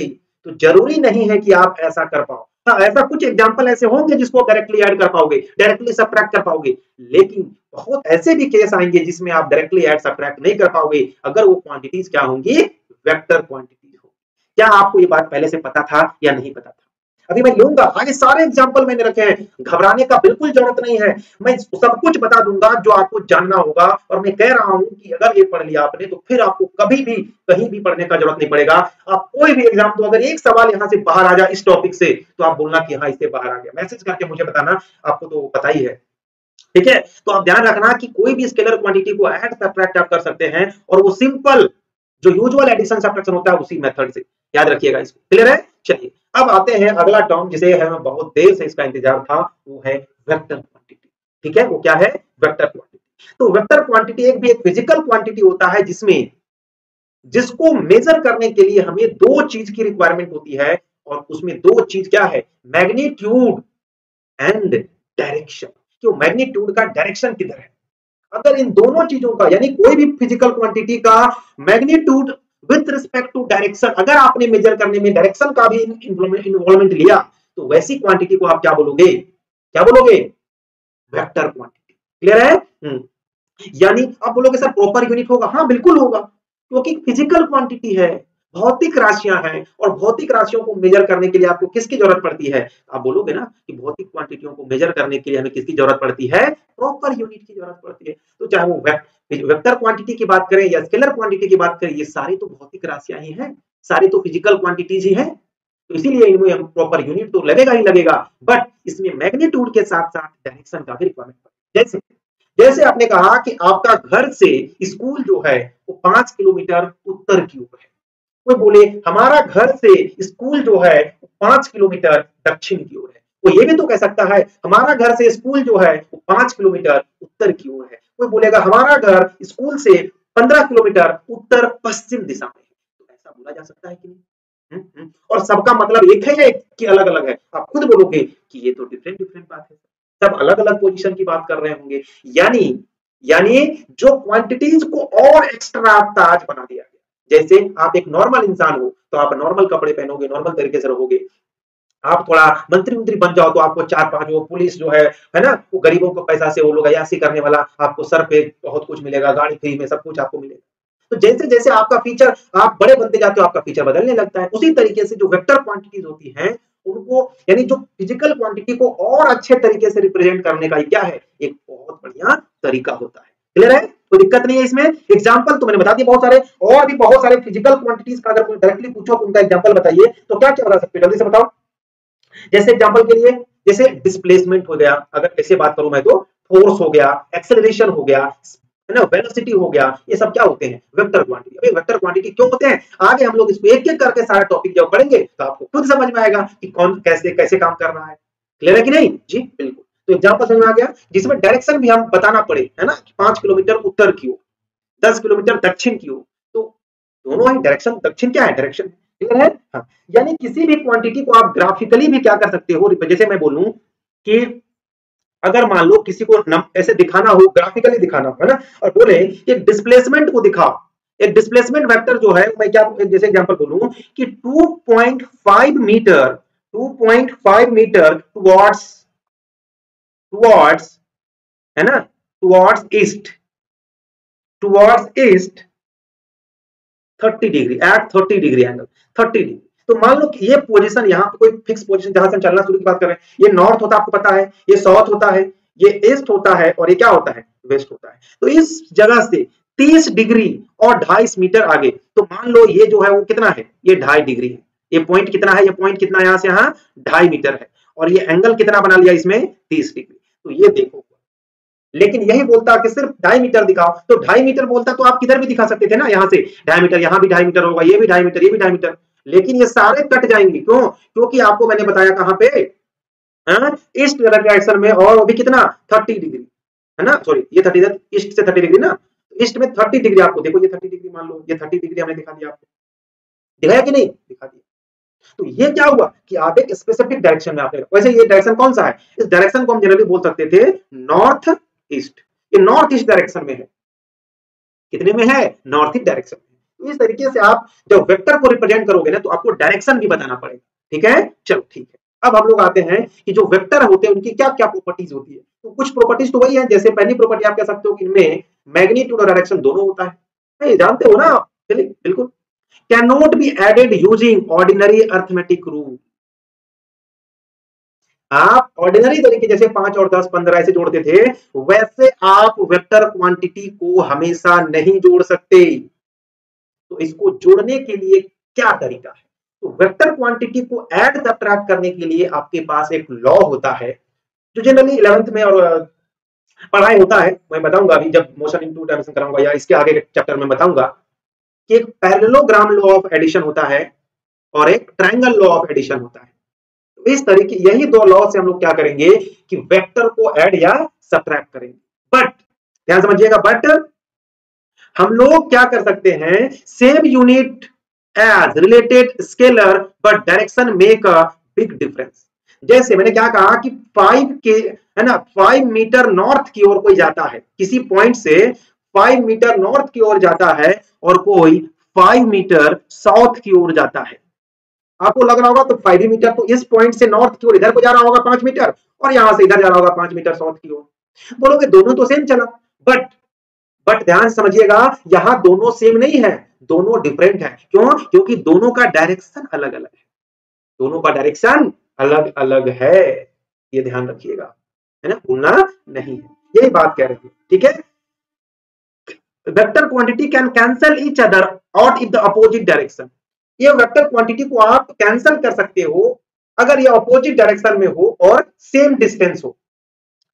तो जरूरी नहीं है कि आप ऐसा कर पाओ। हाँ, ऐसा कुछ एग्जांपल ऐसे होंगे जिसको डायरेक्टली ऐड कर पाओगे, डायरेक्टली सब्ट्रैक्ट कर पाओगे, लेकिन बहुत ऐसे भी केस आएंगे जिसमें आप डायरेक्टली ऐड सब्ट्रैक्ट नहीं कर पाओगे, अगर वो क्वांटिटीज क्या होंगी, वेक्टर क्वांटिटीज होंगी। क्या आपको ये बात पहले से पता था या नहीं पता था? अभी मैं लूंगा, आगे सारे एग्जाम्पल मैंने रखे हैं, घबराने का बिल्कुल जरूरत नहीं है, मैं सब कुछ बता दूंगा जो आपको जानना होगा। और मैं कह रहा हूं कि अगर ये पढ़ लिया आपने तो फिर आपको कभी भी कहीं भी पढ़ने का जरूरत नहीं पड़ेगा। आप कोई भी एग्जाम दो, अगर एक सवाल यहां से बाहर आ जाए इस टॉपिक से, तो आप बोलना कि हाँ इससे बाहर आ गया, मैसेज करके मुझे बताना, आपको तो पता ही है। ठीक है, तो आप ध्यान रखना कि कोई भी स्केलर क्वांटिटी को ऐड सब्ट्रैक्ट आप कर सकते हैं, और वो सिंपल जो यूजुअल एडिशन सब्ट्रैक्शन होता है उसी मेथड से, याद रखिएगा इसको। क्लियर है? चलिए अब आते हैं अगला टर्म जिसे हमें बहुत देर से इसका इंतजार था, वो है वेक्टर क्वांटिटी। ठीक है, वो क्या है? Vector quantity. तो वेक्टर क्वांटिटी एक भी एक फिजिकल क्वांटिटी होता है जिसमें जिसको मेजर करने के लिए हमें दो चीज की रिक्वायरमेंट होती है, और उसमें दो चीज क्या है? Magnitude and direction. क्यों? मैग्नीट्यूड का डायरेक्शन किधर है। अगर इन दोनों चीजों का, यानी कोई भी फिजिकल क्वांटिटी का magnitude with respect to direction, अगर आपने मेजर करने में डायरेक्शन का भी इन्वॉल्वमेंट लिया, तो वैसी क्वांटिटी को आप क्या बोलोगे? क्या बोलोगे? Vector quantity. क्लियर है? यानी आप बोलोगे सर प्रॉपर यूनिट होगा? हाँ बिल्कुल होगा, क्योंकि फिजिकल क्वांटिटी है, भौतिक राशियां हैं, और भौतिक राशियों को मेजर करने के लिए आपको किसकी जरूरत पड़ती है? आप बोलोगे ना कि भौतिक क्वांटिटियों को मेजर करने के लिए हमें किसकी जरूरत पड़ती है? प्रॉपर यूनिट की जरूरत पड़ती है। तो चाहे वो वेक्टर क्वांटिटी की बात करें या स्केलर क्वांटिटी की बात करें, ये सारी तो भौतिक राशियां ही हैं, सारी तो फिजिकल क्वांटिटीज ही हैं। तो इसीलिए इनमें हम प्रॉपर यूनिट तो लगेगा ही लगेगा, बट इसमें मैग्नीट्यूड के साथ साथ डायरेक्शन का भी रिक्वायरमेंट पड़ता है। जैसे जैसे आपने कहा कि आपका घर से स्कूल जो है वो 5 किलोमीटर उत्तर की ओर है, कोई बोले हमारा घर से स्कूल जो है 5 किलोमीटर दक्षिण की ओर है, वो ये भी तो कह सकता है हमारा घर से स्कूल जो है वो 5 किलोमीटर उत्तर की ओर है। कोई बोलेगा हमारा घर स्कूल से 15 किलोमीटर उत्तर पश्चिम दिशा में है। तो ऐसा बोला जा सकता है कि नहीं? और सबका मतलब एक है या एक की अलग अलग है? आप खुद बोलोगे कि ये तो डिफरेंट डिफरेंट बात है, सब अलग अलग पोजीशन की बात कर रहे होंगे। यानी यानी जो क्वांटिटीज को और एक्स्ट्रा ताज बना दिया गया। जैसे आप एक नॉर्मल इंसान हो तो आप नॉर्मल कपड़े पहनोगे, नॉर्मल तरीके से रहोगे। आप थोड़ा मंत्री मंत्री बन जाओ तो आपको चार पांच वो पुलिस जो है ना, वो गरीबों को पैसा से वो लोग अयासी करने वाला, आपको सर पे बहुत कुछ मिलेगा, गाड़ी फ्री में, सब कुछ आपको मिलेगा। तो जैसे जैसे आपका फीचर, आप बड़े बनते जाते हो, आपका फीचर बदलने लगता है। उसी तरीके से जो वेक्टर क्वांटिटीज होती हैं उनको, यानी जो फिजिकल क्वांटिटी को और अच्छे तरीके से रिप्रेजेंट करने का क्या है, एक बहुत बढ़िया तरीका होता है। क्लियर है? कोई दिक्कत नहीं है इसमें। एग्जाम्पल तो मैंने बता दिया बहुत सारे, और भी बहुत सारे फिजिकल क्वांटिटीज का अगर कोई डायरेक्टली पूछो उनका एग्जाम्पल बताइए, तो क्या क्या बता सकते हो, जल्दी से बताओ। जैसे एग्जांपल के लिए, जैसे डिस्प्लेसमेंट हो गया, अगर ऐसे बात करूं मैं तो फोर्स हो गया, एक्सेलरेशन हो गया, है ना, वेलोसिटी हो गया, ये सब क्या होते हैं? Vector quantity. अबे वेक्टर क्वांटिटी क्यों होते हैं? आगे हम लोग इसको एक एक करके सारा टॉपिक जब पढ़ेंगे तो आपको खुद समझ में आएगा कि कौन कैसे कैसे काम कर रहा है। क्लियर है कि नहीं? जी बिल्कुल। तो एग्जांपल समझ में आ गया जिसमें डायरेक्शन भी हम बताना पड़े, है ना, 5 किलोमीटर उत्तर की ओर, 10 किलोमीटर दक्षिण की ओर। तो दोनों ही डायरेक्शन, दक्षिण क्या है? डायरेक्शन। क्लियर है? हाँ। यानी किसी भी क्वांटिटी को आप ग्राफिकली भी क्या कर सकते हो, जैसे मैं बोलूं कि अगर मान लो किसी को ऐसे दिखाना हो, ग्राफिकली दिखाना हो, है ना, और बोले एक डिस्प्लेसमेंट को दिखाओ, एक डिस्प्लेसमेंट वेक्टर जो है, मैं क्या जैसे एग्जांपल बोलूं कि 2.5 मीटर, 2.5 मीटर टुवर्ड्स, टुवर्ड्स, है ना, towards east, towards east 30 degree, at 30 degree angle, 30 degree. तो मान लो कि ये पोजीशन, यहाँ पे कोई फिक्स पोजीशन जहां से हम चलना शुरू की बात कर रहे हैं, ये नॉर्थ होता है, आपको पता है, ये साउथ होता है, ये ईस्ट होता है, और ये क्या होता है? वेस्ट होता है। तो इस जगह से 30 डिग्री और 2.5 मीटर आगे, तो मान लो ये जो है वो कितना है? ये 2.5 डिग्री है। ये पॉइंट कितना है? ये पॉइंट कितना यहाँ से यहाँ 2.5 मीटर है, और ये एंगल कितना बना लिया इसमें? 30 डिग्री। तो ये देखो, लेकिन यही बोलता कि सिर्फ 2.5 मीटर दिखाओ, तो 2.5 मीटर बोलता तो आप किधर भी दिखा सकते थे ना, यहाँ से 2.5 मीटर, यहाँ भी 2.5 मीटर होगा, ये भी 2.5 मीटर, ये भी 2.5 मीटर। लेकिन ये सारे कट जाएंगे, क्यों? क्योंकि आपको मैंने बताया कहां पे, ईस्ट डायरेक्शन में, और वो भी कितना? 30 डिग्री, है ना, सॉरी ये 30, ईस्ट से 30 डिग्री ना, ईस्ट में 30 डिग्री आपको, देखो ये 30 डिग्री, मान लो ये 30 डिग्री हमने दिखा दिया आपको, दिखाया कि नहीं? दिखा दिया। तो ये क्या हुआ कि आप एक स्पेसिफिक डायरेक्शन में आपने, वैसे ये डायरेक्शन कौन सा है? इस डायरेक्शन को हम जनरली बोल सकते थे नॉर्थ ईस्ट। ये नॉर्थ ईस्ट डायरेक्शन में है। कितने में है? नॉर्थ ईस्ट डायरेक्शन में। तो इस तरीके से आप जब वेक्टर को रिप्रेजेंट करोगे ना, तो आपको डायरेक्शन भी बताना पड़ेगा। ठीक है, चलो ठीक है। अब हम लोग आते हैं कि जो वेक्टर होते हैं उनकी क्या क्या प्रॉपर्टीज होती है। तो कुछ प्रॉपर्टीज तो वही है, जैसे पहली प्रॉपर्टी आप कह सकते हो कि इनमें मैग्नीट्यूड और डायरेक्शन दोनों होता है, ये जानते हो ना आप? चलिए बिल्कुल। Can not be added using ordinary arithmetic rule. आप ऑर्डिनरी तरीके जैसे 5 और 10 15 ऐसे जोड़ते थे, वैसे आप वेक्टर क्वांटिटी को हमेशा नहीं जोड़ सकते। तो इसको जोड़ने के लिए क्या तरीका है? तो वेक्टर क्वांटिटी को ऐड सब्ट्रैक्ट करने के लिए आपके पास एक लॉ होता है, जो जनरली 11th में और पढ़ाई होता है। मैं बताऊंगा अभी जब मोशन इन टू डायमेंशन कराऊंगा या इसके आगे के चैप्टर में बताऊंगा कि एक पैरेललोग्राम लॉ ऑफ एडिशन होता है और एक ट्रायंगल लॉ ऑफ एडिशन होता है। तो इस तरीके यही दो लॉ से हम लोग क्या करेंगे कि वेक्टर को ऐड या सब्ट्रैक्ट करेंगे। बट ध्यान समझिएगा, बट हम लोग क्या कर सकते हैं, same unit age related scalar but direction make a big difference. जैसे मैंने क्या कहा कि 5 के है ना, 5 मीटर नॉर्थ की ओर कोई जाता है, किसी पॉइंट से 5 मीटर नॉर्थ की ओर जाता है और कोई 5 मीटर साउथ की ओर जाता है। आपको लग रहा होगा तो 5 मीटर तो इस पॉइंट से नॉर्थ की ओर इधर को जा रहा होगा 5 मीटर, और यहां से इधर जा रहा होगा 5 मीटर साउथ की ओर। बोलोगे दोनों तो सेम चला, बट ध्यान समझिएगा, यहां दोनों सेम नहीं है, दोनों डिफरेंट है। क्यों? क्योंकि दोनों का डायरेक्शन अलग अलग है, दोनों का डायरेक्शन अलग अलग है। ये ध्यान रखिएगा, है ना, भूलना नहीं है, यही बात कह रहे हैं। ठीक है, vector quantity can cancel each other out in the opposite direction. ये वेक्टर क्वांटिटी को आप कैंसल कर सकते हो अगर ये अपोजिट डायरेक्शन में हो और सेम डिस्टेंस हो।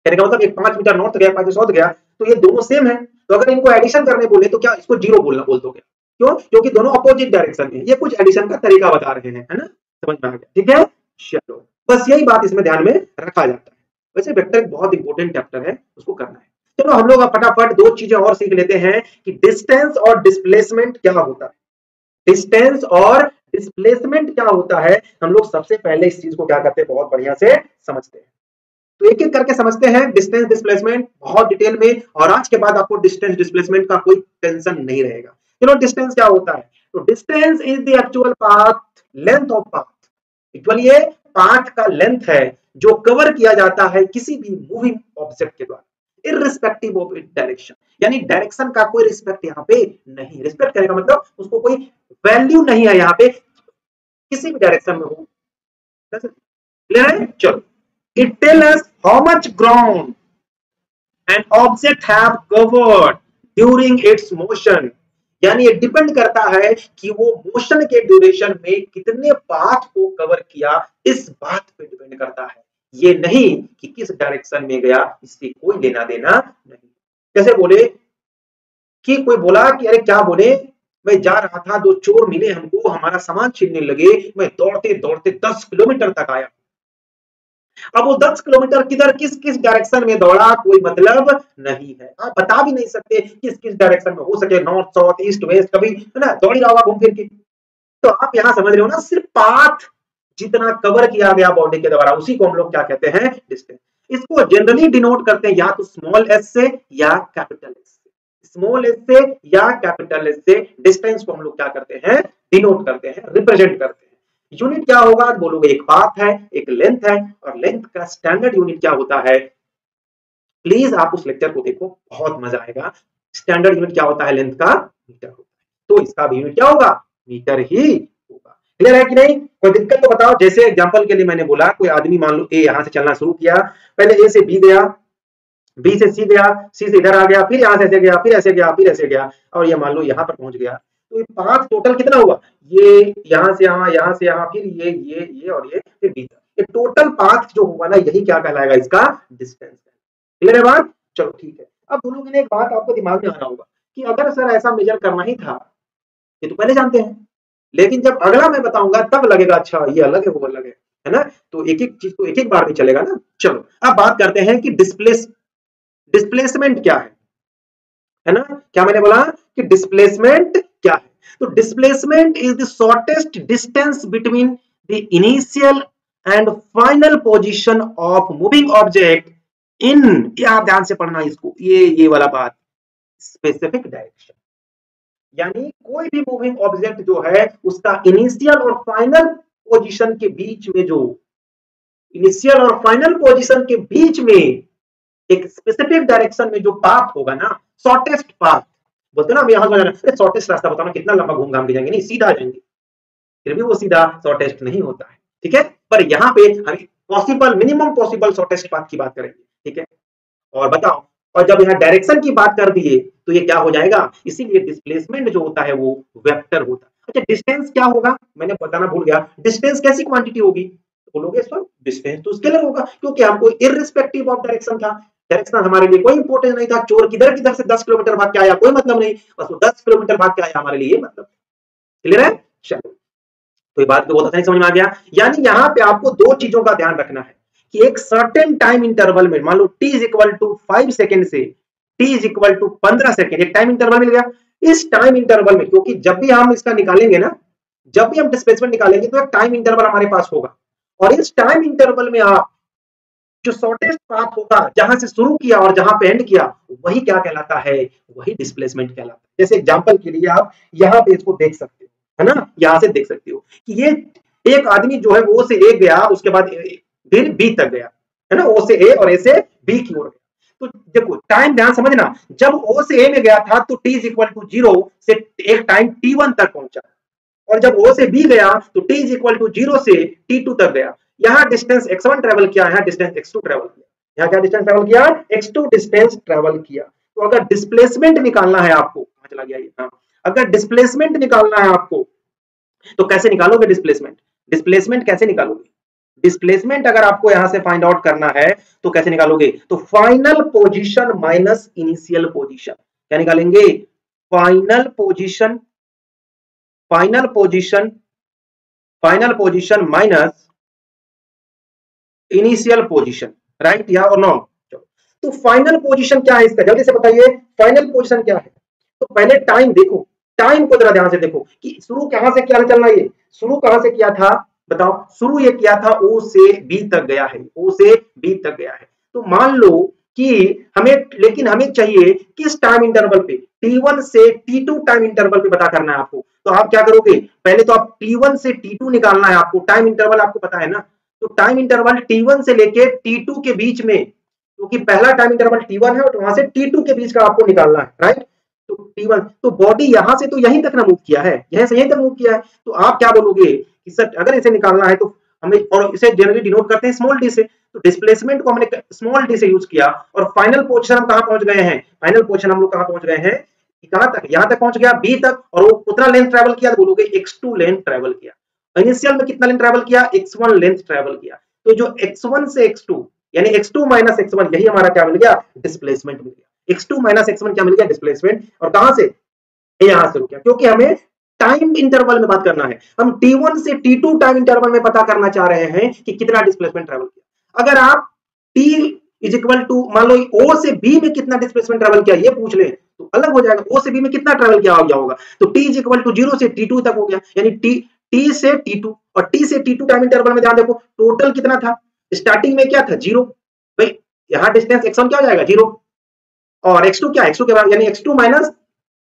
कहने का मतलब 5 मीटर नॉर्थ गया 5 साउथ गया तो ये दोनों सेम है, तो अगर इनको एडिशन करने बोले तो क्या इसको जीरो बोल दोगे? क्यों? क्योंकि दोनों अपोजिट डायरेक्शन में। ये कुछ एडिशन का तरीका बता रहे हैं, है ना, समझ में आ गया? ठीक है, चलो बस यही बात इसमें ध्यान में रखा जाता है। वैसे वेक्टर एक बहुत इंपॉर्टेंट चैप्टर है, उसको करना है। चलो हम लोग फटाफट दो चीजें और सीख लेते हैं कि डिस्टेंस और डिस्प्लेसमेंट क्या होता है। डिस्टेंस और डिस्प्लेसमेंट क्या होता है, हम लोग सबसे पहले इस चीज को क्या करते हैं, बहुत बढ़िया से समझते हैं। तो एक एक करके समझते हैं डिस्टेंस डिस्प्लेसमेंट बहुत डिटेल में, और आज के बाद आपको डिस्टेंस डिस्प्लेसमेंट का कोई टेंशन नहीं रहेगा। चलो डिस्टेंस क्या होता है? तो distance is the actual path, length of path. Actually ये पाथ का लेंथ है जो कवर किया जाता है किसी भी मूविंग ऑब्जेक्ट के द्वारा, इररिस्पेक्टिव ऑफ इट डायरेक्शन। यानी डायरेक्शन का कोई रिस्पेक्ट यहाँ पे नहीं, रिस्पेक्ट करने का मतलब उसको कोई वैल्यू नहीं है यहाँ पे, किसी भी डायरेक्शन में हो। क्लियर है? चलो, it tells us how much ground an object have covered during its motion। यानी ये डिपेंड करता है कि वो मोशन के ड्यूरेशन में कितने पाथ को कवर किया, इस बात पे डिपेंड करता है, ये नहीं कि किस डायरेक्शन में गया, इससे कोई लेना देना नहीं। जैसे बोले कि कोई बोला कि अरे क्या बोले, मैं जा रहा था, दो चोर मिले हमको, हमारा सामान छीनने लगे, मैं दौड़ते दौड़ते 10 किलोमीटर तक आया। अब वो 10 किलोमीटर किधर किस किस डायरेक्शन में दौड़ा कोई मतलब नहीं है, आप बता भी नहीं सकते किस किस डायरेक्शन में, हो सके नॉर्थ साउथ ईस्ट वेस्ट, कभी है ना दौड़ ही रहा होगा घूम फिर के। तो आप यहां समझ रहे हो ना, सिर्फ पाथ जितना कवर किया गया बॉडी के द्वारा, उसी को हम लोग क्या कहते हैं, डिस्टेंस। इसको जनरली डिनोट करते हैं या तो स्मॉल एस से या कैपिटल एस से, स्मॉल एस से या कैपिटल एस से डिस्टेंस को हम लोग क्या करते हैं, डिनोट करते हैं, रिप्रेजेंट करते हैं। यूनिट क्या होगा बोलोगे, एक पाथ है, एक लेंथ है, और लेंथ का स्टैंडर्ड यूनिट क्या होता है, प्लीज आप उस लेक्चर को देखो, बहुत मजा आएगा। स्टैंडर्ड यूनिट क्या होता है, लेंथ का मीटर होता है, तो इसका भी यूनिट क्या होगा, मीटर ही होगा। क्लियर है कि नहीं? कोई दिक्कत तो बताओ। जैसे एग्जांपल के लिए मैंने बोला, कोई आदमी मान लो ए यहां से चलना शुरू किया, पहले ए से बी गया, बी से सी गया, सी से इधर आ गया, फिर यहां से ऐसे गया, फिर ऐसे गया, फिर ऐसे गया, और ये मान लो यहां पर पहुंच गया। तो ये पाथ टोटल कितना हुआ, ये यहां से यहां फिर ये और ये फिर बी तक, ये टोटल पाथ जो हुआ ना, यही क्या कहलाएगा, इसका डिस्टेंस। क्लियर है बात? चलो ठीक है। अब बोलोगे ना, एक बात आपको दिमाग में आना होगा कि अगर सर ऐसा मेजर करना ही था, ये तो पहले जानते हैं, लेकिन जब अगला मैं बताऊंगा तब लगेगा अच्छा ये अलग है वो अलग है ना, तो एक एक चीज तो एक एक बार में चलेगा ना। चलो अब बात करते हैं कि डिस्प्लेसमेंट क्या है ना, क्या मैंने बोला कि डिस्प्लेसमेंट क्या है? तो displacement is the shortest distance between the initial and final position of moving object in, आप ध्यान से पढ़ना इसको, ये वाला बात, स्पेसिफिक डायरेक्शन। यानी कोई भी मूविंग ऑब्जेक्ट जो है उसका इनिशियल और फाइनल पोजीशन के बीच में, जो इनिशियल और फाइनल पोजीशन के बीच में एक स्पेसिफिक डायरेक्शन में जो पाथ होगा ना, शॉर्टेस्ट पाथ बोलते ना, हम यहां से शॉर्टेस्ट रास्ता बताओ ना, कितना लंबा घूम घाम के जाएंगे, नहीं सीधा जाएंगे, फिर भी वो सीधा शॉर्टेस्ट नहीं होता है। ठीक है, पर यहाँ पे हमें possible minimum possible shortest path की बात करेंगे, ठीक है। और बताओ, और जब यहाँ डायरेक्शन की बात कर दिए तो ये क्या हो जाएगा, इसीलिए डिस्प्लेसमेंट जो होता है वो वेक्टर होता है। अच्छा, डिस्टेंस क्या होगा, मैंने बताना भूल गया, डिस्टेंस कैसी क्वांटिटी होगी, तो बोलोगे सर डिस्टेंस तो स्केलर होगा, क्योंकि हमको इररिस्पेक्टिव ऑफ डायरेक्शन था, डायरेक्शन हमारे लिए कोई इंपॉर्टेंट नहीं था, चोर किधर किधर से 10 किलोमीटर भाग के आया कोई मतलब नहीं, बस वो 10 किलोमीटर भाग के आया हमारे लिए मतलब, क्लियर है। चलो, तो ये बात को बहुत आसानी समझ में आ गया। यानी यहाँ पे आपको दो चीजों का ध्यान रखना है कि एक सर्टेन टाइम इंटरवल में, मान लो t is equal to 5 second से t is equal to 15 second, एक टाइम इंटरवल मिल गया। इस टाइम इंटरवल में, क्योंकि जब भी हम इसका निकालेंगे ना, जब भी हम डिस्प्लेसमेंट निकालेंगे तो एक टाइम इंटरवल हमारे पास होगा, और इस टाइम इंटरवल में आप जो शॉर्टेस्ट पाथ होगा, जहां से शुरू किया और जहां पे एंड किया, वही क्या कहलाता है, वही डिस्प्लेसमेंट कहलाता है। जैसे एग्जांपल के लिए आप यहाँ पे इसको देख सकते हो, है ना, यहां से देख सकते हो कि ये एक आदमी जो है वो से ए गया, उसके बाद फिर बी तक गया, है ना, ओ से ए और ए से बी की ओर गया। तो देखो टाइम ध्यान समझना, जब ओ से ए में गया था तो t इज इक्वल टू 0 से एक टाइम t1 तक पहुंचा, और जब O से B गया तो t इज इक्वल टू 0 से t2 तक गया। यहाँ डिस्टेंस x1 ट्रेवल किया, यहाँ डिस्टेंस x2 ट्रेवल किया, यहाँ क्या डिस्टेंस ट्रेवल किया, x2 डिस्टेंस ट्रेवल किया। तो अगर डिस्प्लेसमेंट निकालना है आपको, चला गया ये, हाँ, अगर डिस्प्लेसमेंट निकालना है आपको तो कैसे निकालोगे डिस्प्लेसमेंट, डिस्प्लेसमेंट कैसे निकालोगे, डिस्प्लेसमेंट अगर आपको यहां से फाइंड आउट करना है तो कैसे निकालोगे, तो final position minus initial position, क्या निकालेंगे, final position, final position, final position minus initial position, right, या और नो। तो फाइनल पोजीशन क्या है इसका, जल्दी से बताइए फाइनल पोजीशन क्या है। तो पहले टाइम देखो, टाइम को जरा ध्यान से देखो कि शुरू कहां से क्या चलना, ये शुरू कहां से किया था, बताओ, शुरू ये किया था ओ से बी तक गया है, ओ से बी तक गया है। तो मान लो कि हमें, लेकिन हमें चाहिए किस टाइम इंटरवल पे, T1 से T2 टाइम इंटरवल पे पता करना है आपको। तो आप क्या करोगे, पहले तो आप T1 से T2 निकालना है आपको, टाइम इंटरवल आपको पता है ना, तो टाइम इंटरवल T1 से लेके T2 के बीच में, क्योंकि पहला टाइम इंटरवल T1 है और वहां से T2 के बीच का आपको निकालना है, राइट। तो T1, तो बॉडी यहां से तो यहीं तक ना मूव किया है, यहां से यहीं तक मूव किया है, तो आप क्या बोलोगे कि सर अगर इसे निकालना है तो हमें, और इसे जनरली डिनोट करते हैं स्मॉल डी से, तो डिस्प्लेसमेंट को हमने स्मॉल डी से यूज किया, और फाइनल पोजीशन हम कहां पहुंच गए हैं, फाइनल पोजीशन हम लोग कहां पहुंच गए हैं, कहां तक, यहां तक पहुंच गया बी तक, और वो कितना लेंथ ट्रेवल किया, तो बोलोगे x2 लेंथ ट्रेवल किया। इनिशियल में कितना लेंथ ट्रेवल किया, x1 लेंथ ट्रेवल किया। तो जो x1 से x2 यानी x2 माइनस x1, यही हमारा क्या मिल गया, डिस्प्लेसमेंट मिल गया। x2 माइनस x1 क्या मिल गया, डिस्प्लेसमेंट, और कहां से, यहां से रुक, क्योंकि हमें टाइम इंटरवल में बात करना है, हम T1 से T2 टाइम इंटरवल में पता करना चाह रहे हैं कि कितना डिस्प्लेसमेंट ट्रेवल किया। अगर आप T इज इक्वल टू, मान लो O से B में कितना डिस्प्लेसमेंट ट्रेवल किया ये पूछ ले तो अलग हो जाएगा, O से B में कितना ट्रेवल किया होगा, तो T इज इक्वल टू 0 से T2 तक हो गया, यानी T से T2, और T से T2 टाइम इंटरवल में ध्यान देखो टोटल कितना था, स्टार्टिंग में क्या था 0, भाई यहाँ डिस्टेंस x1 क्या हो जाएगा 0, और x2 क्या, x2 के बाद यानी x2 माइनस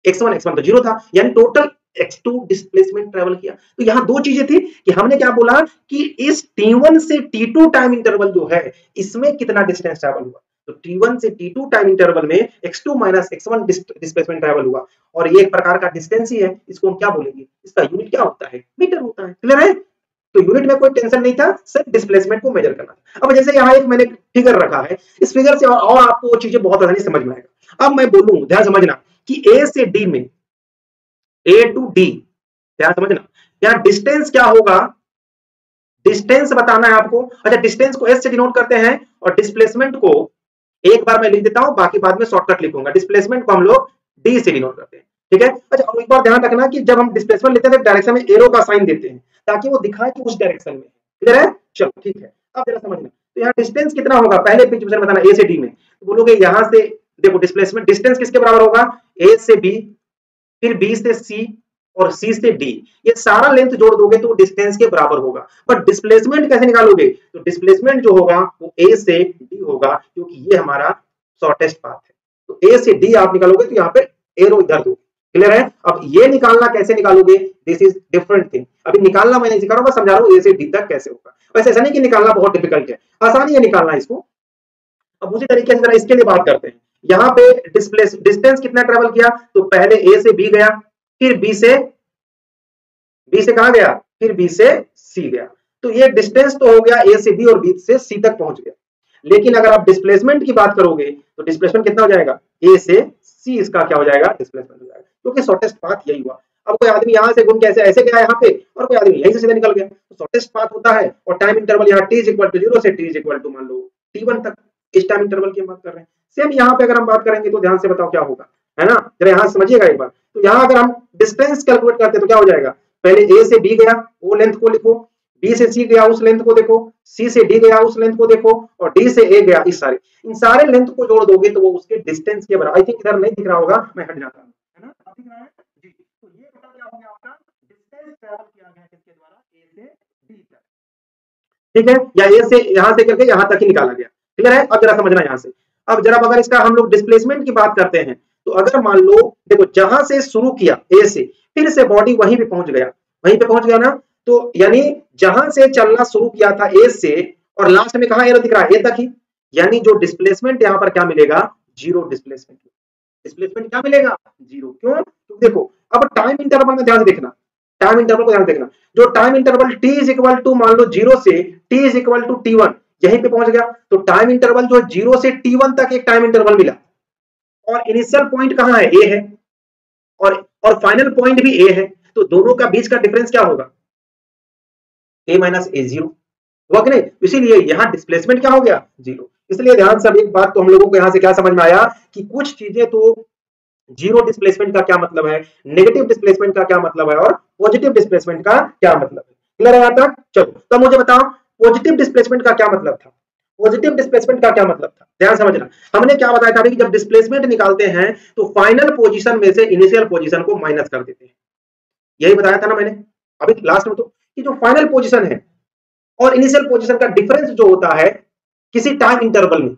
x1, x1 तो 0 था, यानी टोटल x2 डिस्प्लेसमेंट ट्रेवल किया। तो यहां दो चीजें थी कि हमने क्या बोला कि इस T1 से T2 टाइम इंटरवल जो है इसमें कितना डिस्टेंस ट्रेवल हुआ, तो T1 से T2 टाइम इंटरवल में x2 minus x1 displacement travel हुआ, और ये एक प्रकार का डिस्टेंस ही है, इसको हम क्या बोलेंगे, इसका यूनिट क्या होता है, मीटर होता है, क्लियर है। तो यूनिट में कोई टेंशन नहीं था, सिर्फ डिस्प्लेसमेंट को मेजर करना था। अब जैसे यहाँ एक मैंने फिगर रखा है, इस फिगर से और आपको वो चीजें बहुत आसानी समझ में आएगा। अब मैं बोलूं, ध्यान समझना कि ए से डी में, ए टू डी, ध्यान समझना, यहाँ डिस्टेंस क्या होगा, डिस्टेंस बताना है आपको। अच्छा, डिस्टेंस को एस से डिनोट करते हैं, और डिस्प्लेसमेंट को एक बार मैं लिख देता हूं, बाकी बाद में शॉर्टकट लिखूंगा, डिस्प्लेसमेंट को हम लोग डी से डिनोट करते हैं, ठीक है। अच्छा, एक बार ध्यान रखना कि जब हम डिस्प्लेसमेंट लेते हैं तो डायरेक्शन में एरो का साइन देते हैं ताकि वो दिखाए कि उस डायरेक्शन में, क्लियर है। चलो ठीक है, अब जरा समझना, तो यहाँ डिस्टेंस कितना होगा, पहले पिक्चर बताना ए से डी में, तो बोलोगे यहां से देखो डिस्प्लेसमेंट डिस्टेंस किसके बराबर होगा, ए से बी, फिर बी से सी, और सी से डी, ये सारा लेंथ जोड़ दोगे तो डिस्टेंस के बराबर होगा। बट डिस्प्लेसमेंट कैसे निकालोगे, तो डिस्प्लेसमेंट जो होगा वो ए से डी होगा, क्योंकि ये हमारा शॉर्टेस्ट पाथ है। तो ए से डी आप निकालोगे तो यहाँ पे एरो इधर दो, क्लियर है। अब ये निकालना कैसे निकालोगे, दिस इज डिफरेंट थिंग, अभी निकालना मैं नहीं सिखा रहा हूं, समझा रहा हूं ए से डी तक कैसे होगा। वैसे ऐसा नहीं कि निकालना बहुत डिफिकल्ट है, आसानी है निकालना इसको। अब उसी तरीके से इसके लिए बात करते हैं, यहाँ पे डिस्टेंस कितना ट्रेवल किया, तो पहले ए से बी गया, फिर बी से कहां गया, फिर बी से सी गया। तो ये डिस्टेंस तो हो गया ए से बी और बी से सी तक पहुंच गया। लेकिन अगर आप डिस्प्लेसमेंट की बात करोगे तो डिस्प्लेसमेंट कितना हो जाएगा, ए से सी इसका क्या हो जाएगा, डिस्प्लेसमेंट हो जाएगा, क्योंकि शॉर्टेस्ट पाथ यही हुआ। अब कोई आदमी यहाँ से घूम के ऐसे गया यहाँ पे और कोई आदमी यहीं से सीधा निकल गया, तो शॉर्टेस्ट पाथ होता है। और टाइम इंटरवल यहाँ t इक्वल टू 0 से t इक्वल टू मान लो t1 तक, इस टाइम इंटरवल की हम बात कर रहे हैं। सेम यहाँ पे अगर हम बात करेंगे तो ध्यान से बताओ क्या होगा, है ना, जरा यहाँ समझिएगा एक बार। तो यहाँ अगर हम डिस्टेंस कैलकुलेट करते हैं तो क्या हो जाएगा, पहले ए से बी गया वो लेंथ को लिखो, बी से सी गया उस लेंथ को देखो, सी से डी गया उस लेंथ को देखो, और डी से ए गया, इस सारे इन सारे लेंथ को जोड़ दोगे तो वो उसके डिस्टेंस के बराबर। आई थिंक इधर नहीं दिख रहा होगा, मैं हट जाता हूं, है ना, अब दिख रहा है जी। तो ये पता क्या हो गया आपका, डिस्टेंस ट्रैवल किया गया किसके द्वारा, ए से डी तक, ठीक है, या ए से यहां से करके यहां तक ही निकाला गया। क्लियर है, अब जरा समझना यहां से। अब जरा अगर इसका हम लोग डिस्प्लेसमेंट की बात करते हैं तो अगर मान लो देखो जहां से शुरू किया ए से, फिर से बॉडी वहीं पे पहुंच गया, वहीं पे पहुंच गया ना, तो यानी जहां से चलना शुरू किया था ए से और लास्ट में कहां एरो दिख रहा है, ए तक ही, यानी जो डिस्प्लेसमेंट यहां पर क्या मिलेगा, जीरो डिस्प्लेसमेंट। डिस्प्लेसमेंट क्या मिलेगा, जीरो। क्यों, तो देखो अब टाइम इंटरवल में ध्यान से देखना, टाइम इंटरवल को ध्यान से देखना, जो time interval t is equal to मान लो 0 से t is equal to t1 यहीं पे पहुंच गया, तो टाइम इंटरवल जो 0 से t1 तक एक टाइम इंटरवल मिला, और इनिशियल पॉइंट कहां है, ए है, और फाइनल पॉइंट भी ए है, तो दोनों का बीच का डिफरेंस क्या होगा, a माइनस ए, जीरो हुआ कि नहीं। इसीलिए यहां डिस्प्लेसमेंट क्या हो गया, जीरो। इसलिए ध्यान से एक बात तो हम लोगों को यहां से क्या समझ में आया कि कुछ चीजें तो जीरो डिस्प्लेसमेंट का क्या मतलब है, नेगेटिव डिस्प्लेसमेंट का क्या मतलब है, और पॉजिटिव डिस्प्लेसमेंट का क्या मतलब है। क्लियर है यहाँ तक, चलो तब मुझे बताओ पॉजिटिव डिस्प्लेसमेंट का क्या मतलब था, पॉजिटिव डिस्प्लेसमेंट का क्या मतलब था, ध्यान समझना। हमने क्या बताया था कि जब डिस्प्लेसमेंट निकालते हैं तो फाइनल पोजीशन में से इनिशियल पोजीशन को माइनस कर देते हैं, यही बताया था ना मैंने अभी लास्ट में, तो कि जो फाइनल पोजीशन है और इनिशियल पोजीशन का डिफरेंस जो होता है किसी टाइम इंटरवल में,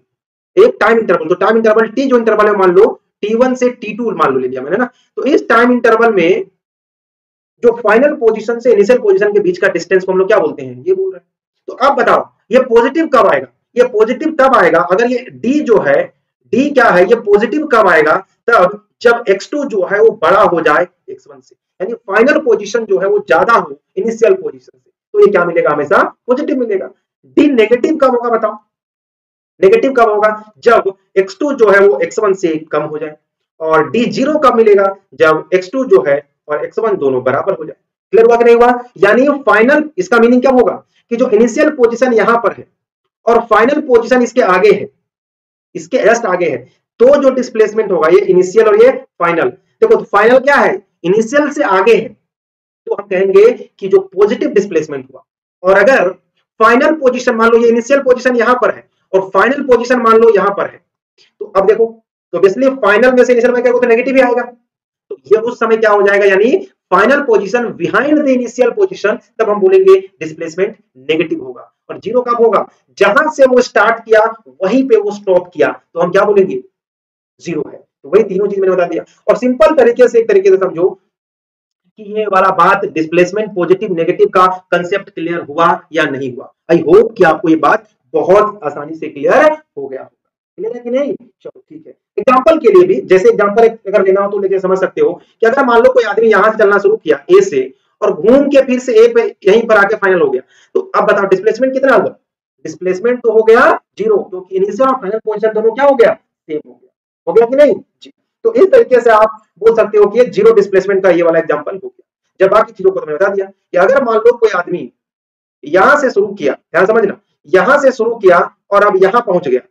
एक टाइम इंटरवल, तो टाइम इंटरवल टी जो इंटरवल है मान लो t1 से t2 मान लो ले लिया मैंने ना, तो इस टाइम इंटरवल में जो फाइनल पोजीशन से इनिशियल पोजीशन के बीच का डिस्टेंस को हम लोग क्या बोलते हैं, ये बोल रहे हैं। तो अब बताओ ये पॉजिटिव कब आएगा, ये पॉजिटिव तब आएगा अगर ये d जो है, d क्या है, ये पॉजिटिव कब आएगा, तब जब x2 जो है वो बड़ा हो जाए x1 से, यानी फाइनल पोजीशन जो है वो ज्यादा हो इनिशियल पोजीशन से, तो ये क्या मिलेगा, हमेशा पॉजिटिव मिलेगा। d नेगेटिव कब होगा बताओ, नेगेटिव कब होगा, जब x2 जो है वो x1 से कम हो जाए, और d जीरो कब मिलेगा, जब x2 जो है और x1 दोनों बराबर हो जाए। क्लियर हुआ कि नहीं हुआ, यानी फाइनल, इसका मीनिंग क्या होगा कि जो इनिशियल पोजीशन यहां पर है और फाइनल पोजीशन इसके आगे है, इसके जस्ट आगे है, तो जो डिस्प्लेसमेंट होगा ये इनिशियल और ये फाइनल। देखो तो फाइनल क्या है, इनिशियल से आगे है, तो हम कहेंगे कि जो पॉजिटिव डिस्प्लेसमेंट हुआ। और अगर फाइनल पोजीशन मान लो ये इनिशियल पोजीशन यहां पर है और फाइनल पोजीशन मान लो यहां पर है, तो अब देखो तो ऑब्वियसली फाइनल में से इनिशियल में क्या होगा, तो नेगेटिव ही आएगा, तो ये उस समय क्या हो जाएगा, यानी final position behind the initial position, तब हम बोलेंगे डिस्प्लेसमेंट नेगेटिव होगा। और जीरो कब होगा, जहां से वो स्टार्ट किया वहीं पे वो स्टॉप किया, तो हम क्या बोलेंगे, जीरो है। तो वही तीनों चीज मैंने बता दिया, और सिंपल तरीके से एक तरीके से समझो कि ये वाला बात डिस्प्लेसमेंट पॉजिटिव नेगेटिव का कंसेप्ट क्लियर हुआ या नहीं हुआ। आई होप कि आपको ये बात बहुत आसानी से क्लियर हो गया होगा। क्लियर है कि नहीं, चलो ठीक है। एग्जांपल के लिए भी, जैसे एग्जांपल अगर लेना हो तो लेके समझ सकते हो कि अगर मान लो कोई आदमी यहां से चलना शुरू किया ए से और घूम के फिर से ए पे यहीं पर आके फाइनल हो गया, तो अब बताओ डिस्प्लेसमेंट कितना होगा, डिस्प्लेसमेंट तो हो गया जीरो, क्योंकि इनिशियल और फाइनल पोजीशन दोनों क्या हो गया, सेम हो गया कि नहीं जी। तो इस तरीके से आप बोल सकते हो कि जीरो डिस्प्लेसमेंट का ये वाला एग्जांपल हो गया। जब बाकी चीजों को मैंने बता दिया कि अगर मान लो कोई आदमी यहां से शुरू किया, ध्यान समझना, यहां से शुरू किया और अब यहां पहुंच गया,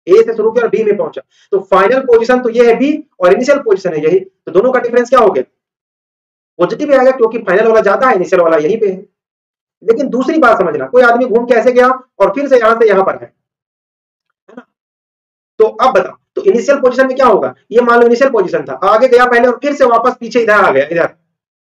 ए से शुरू किया और बी में पहुंचा, तो फाइनल पोजीशन तो ये है बी और इनिशियल पोजीशन है यही, तो दोनों का डिफरेंस क्या हो गया, पॉजिटिव आएगा, क्योंकि फाइनल वाला ज्यादा है, इनिशियल वाला यहीं पे है। लेकिन दूसरी बात समझना, कोई आदमी घूम के ऐसे गया और फिर से यहां पर है ना, तो अब बताओ तो इनिशियल पोजीशन में क्या होगा, ये मान लो इनिशियल पोजीशन था, आगे गया पहले और फिर से वापस पीछे इधर आ गया, इधर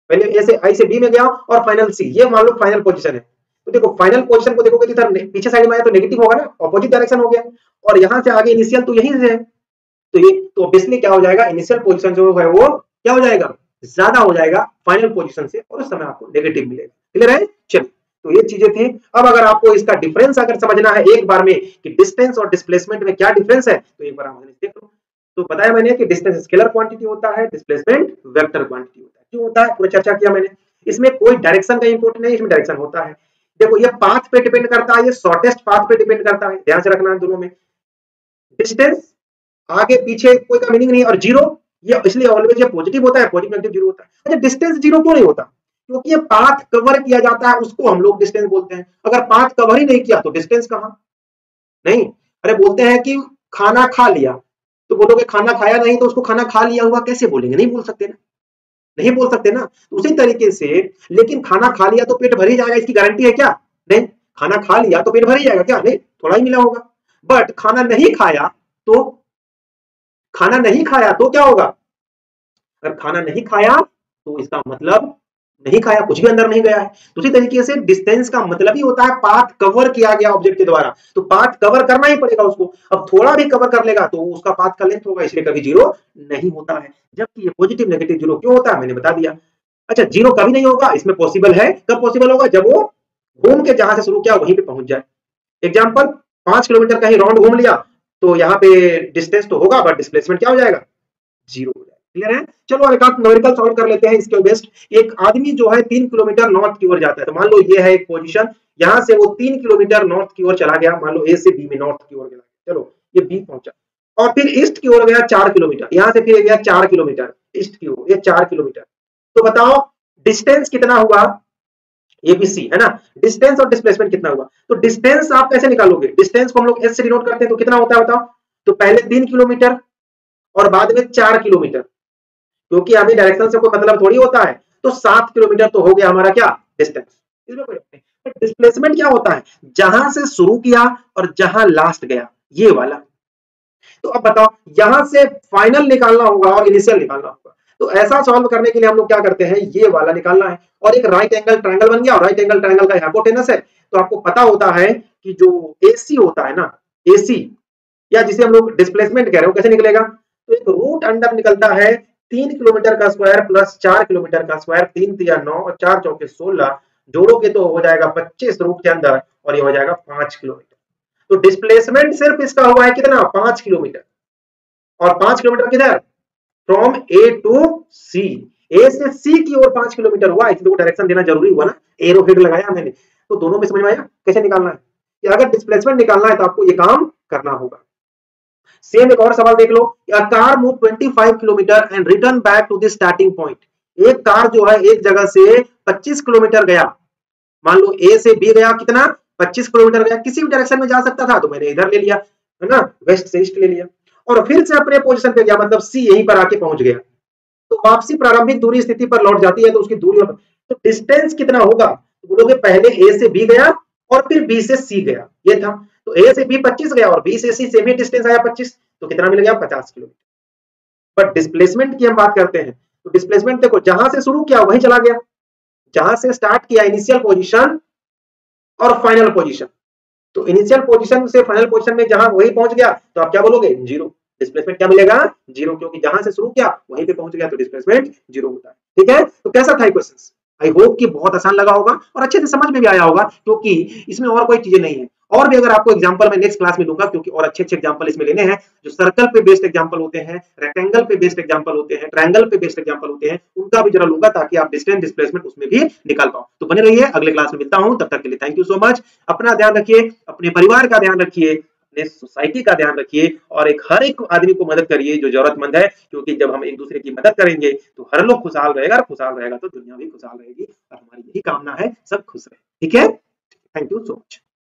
पहले ए से आई से बी में गया और फाइनल सी, ये मान लो फाइनल पोजीशन है। तो देखो फाइनल पोजीशन को देखोगे इधर पीछे साइड में आया तो नेगेटिव होगा ना, ऑपोजिट डायरेक्शन हो गया, और यहां से आगे इनिशियल तो यहीं से है, तो ये तो ऑब्वियसली क्या हो जाएगा, इनिशियल पोजीशन जो है वो क्या हो जाएगा, ज्यादा हो जाएगा फाइनल पोजीशन से, और उस समय आपको नेगेटिव मिलेगा। क्लियर है, चलिए तो ये चीजें थी। अब अगर आपको इसका डिफरेंस अगर समझना है एक बार में कि डिस्टेंस और डिस्प्लेसमेंट में क्या डिफरेंस है, तो एक बार आप देख लो। तो बताया मैंने कि डिस्टेंस स्केलर क्वांटिटी होता है, डिस्प्लेसमेंट वेक्टर क्वांटिटी होता है। क्यों होता है, पूरा चर्चा किया मैंने। इसमें कोई डायरेक्शन का इंपोर्ट नहीं, इसमें डायरेक्शन होता है। देखो ये पाथ पे डिपेंड करता है, ये शॉर्टेस्ट पाथ पे डिपेंड करता है, ध्यान से रखना है दोनों में। डिस्टेंस आगे पीछे कोई का मीनिंग नहीं, और जीरो ये इसलिए ऑलवेज ये पॉजिटिव होता है, पॉजिटिव नेगेटिव जीरो होता है। अच्छा डिस्टेंस जीरो क्यों नहीं होता? क्योंकि ये पाथ कवर किया जाता है, उसको हम लोग डिस्टेंस बोलते हैं। अगर पाथ कवर ही नहीं किया तो डिस्टेंस कहां? नहीं। अरे बोलते हैं कि खाना खा लिया, तो बोलोगे खाना खाया नहीं तो उसको खाना खा लिया हुआ कैसे बोलेंगे? नहीं बोल सकते ना, नहीं बोल सकते ना। तो उसी तरीके से, लेकिन खाना खा लिया तो पेट भर ही जाएगा, इसकी गारंटी है क्या? नहीं। खाना खा लिया तो पेट भर ही जाएगा क्या? नहीं, थोड़ा ही मिला होगा। बट खाना नहीं खाया तो, खाना नहीं खाया तो क्या होगा? अगर खाना नहीं खाया तो इसका मतलब नहीं खाया, कुछ भी अंदर नहीं गया है। तो उसी तरीके से डिस्टेंस का मतलब ही होता है पाथ कवर किया गया ऑब्जेक्ट के द्वारा, तो पाथ कवर करना ही पड़ेगा उसको। अब थोड़ा भी कवर कर लेगा तो उसका पाथ का लेंथ होगा, इसलिए कभी जीरो नहीं होता है। जबकि ये पॉजिटिव नेगेटिव जीरो क्यों होता है मैंने बता दिया। अच्छा जीरो कभी नहीं होगा, इसमें पॉसिबल है, कब पॉसिबल होगा? जब वो घूम के जहां से शुरू किया वहीं पे पहुंच जाए। एग्जाम्पल, 5 किलोमीटर का ही राउंड घूम लिया तो यहाँ पे डिस्टेंस तो होगा बट डिस्प्लेसमेंट क्या हो जाएगा? जीरो हो जाएगा। क्लियर है? चलो एक आध न्यूमेरिकल सॉल्व कर लेते हैं इसके बेस्ट। एक आदमी जो है 3 किलोमीटर नॉर्थ की ओर जाता है, तो मान लो ये है एक पोजीशन, यहां से वो 3 किलोमीटर नॉर्थ की ओर चला गया, मान लो ए से बी में नॉर्थ की ओर गया, चलो ये बी पहुंचा, और फिर ईस्ट की ओर गया 4 किलोमीटर, यहां से फिर गया 4 किलोमीटर ईस्ट की ओर, ये 4 किलोमीटर। तो बताओ डिस्टेंस कितना हुआ? एबीसी है ना, डिस्टेंस और डिस्प्लेसमेंट कितना हुआ? तो डिस्टेंस आप कैसे निकालोगे? डिस्टेंस को हम लोग एस से डिनोट करते हैं, तो कितना होता है बताओ? तो पहले 3 किलोमीटर और बाद में 4 किलोमीटर, क्योंकि अभी डायरेक्शन से कोई मतलब थोड़ी होता है, तो 7 किलोमीटर तो हो गया हमारा क्या? डिस्टेंस। इसमें कोई नहीं। डिस्प्लेसमेंट क्या होता है? जहां से शुरू किया और जहां लास्ट गया, ये वाला। तो अब बताओ यहां से फाइनल निकालना होगा और इनिशियल निकालना होगा, तो ऐसा सॉल्व करने के लिए हम लोग क्या करते हैं, ये वाला निकालना है। और एक राइट एंगल ट्रायंगल बन गया, और राइट एंगल ट्रायंगल का हाइपोटेनस है, तो आपको पता होता है कि जो एसी होता है ना, एसी या जिसे हम लोग डिस्प्लेसमेंट कह रहे हो, कैसे निकलेगा? तो एक रूट अंडर निकलता है 3 किलोमीटर का स्क्वायर प्लस 4 किलोमीटर का स्क्वायर, 3 तिया 9 और 4 चौके 16, जोड़ोगे तो हो जाएगा 25 रूट के अंदर, और ये हो जाएगा 5 किलोमीटर। तो डिस्प्लेसमेंट सिर्फ इसका हुआ है कितना? 5 किलोमीटर। और 5 किलोमीटर किधर? फ्रॉम ए टू सी, ए से सी की ओर 5 किलोमीटर हुआ, इसलिए वो डायरेक्शन देना जरूरी हुआ ना, एरो हेड लगाया मैंने। तो दोनों में समझ में आया कैसे निकालना है? कि अगर डिस्प्लेसमेंट निकालना है तो आपको ये काम करना होगा। सेम एक और सवाल देख लो, a car moved 25 kilometre and return back to the starting point. एक कार जो है एक जगह से 25 किलोमीटर गया, मान लो ए से बी गया, कितना? 25 किलोमीटर गया, किसी भी डायरेक्शन में जा सकता था, तो मैंने इधर ले लिया, है ना, वेस्ट से ईस्ट ले लिया, और फिर से अपने पोजीशन पे गया, मतलब सी यहीं पर आके पहुंच गया। तो वापसी प्रारंभिक दूरी स्थिति पर लौट जाती है, तो उसकी दूरी, तो डिस्टेंस कितना होगा? तो बोलोगे पहले ए से बी गया और फिर बी से सी गया, ये था। तो ए से बी 25 गया और बी से सी सेम ही डिस्टेंस आया 25, तो कितना मिल गया? 50 किलोमीटर। बट डिस्प्लेसमेंट की हम बात करते हैं, तो डिस्प्लेसमेंट देखो जहां से शुरू किया वहीं चला गया, जहां से स्टार्ट किया इनिशियल पोजीशन और फाइनल पोजीशन, तो इनिशियल पोजीशन से फाइनल पोजीशन में जहां वही पहुंच गया, तो आप क्या बोलोगे? जीरो। डिस्प्लेसमेंट क्या मिलेगा? जीरो, क्योंकि जहां से शुरू किया वहीं पे पहुंच गया, तो डिस्प्लेसमेंट जीरो होता है। ठीक है, तो कैसा था क्वेश्चन? आई होप कि बहुत आसान लगा होगा और अच्छे से समझ में भी आया होगा, क्योंकि इसमें और कोई चीजें नहीं है। और भी अगर आपको एग्जांपल मैं नेक्स्ट क्लास में दूंगा, क्योंकि और अच्छे अच्छे एग्जांपल इसमें लेने हैं, जो सर्कल पे बेस्ड एग्जांपल होते हैं, रेक्टेंगल पे बेस्ड एग्जांपल होते हैं, ट्रायंगल पे बेस्ड एग्जांपल होते हैं, उनका भी जरा लूंगा, ताकि आप डिस्टेंस डिस्प्लेसमेंट उसमें भी निकाल पाओ। तो बने रहिए, अगले क्लास में मिलता हूं, तब तक के लिए थैंक यू सो मच। अपना ध्यान रखिए, अपने परिवार का ध्यान रखिए, अपने सोसाइटी का ध्यान रखिए, और एक हर एक आदमी को मदद करिए जो जरूरतमंद है, क्योंकि जब हम एक दूसरे की मदद करेंगे तो हर लोग खुशहाल रहेगा, और खुशहाल रहेगा तो दुनिया भी खुशहाल रहेगी, और हमारी यही कामना है सब खुश रहे। ठीक है, थैंक यू सो मच।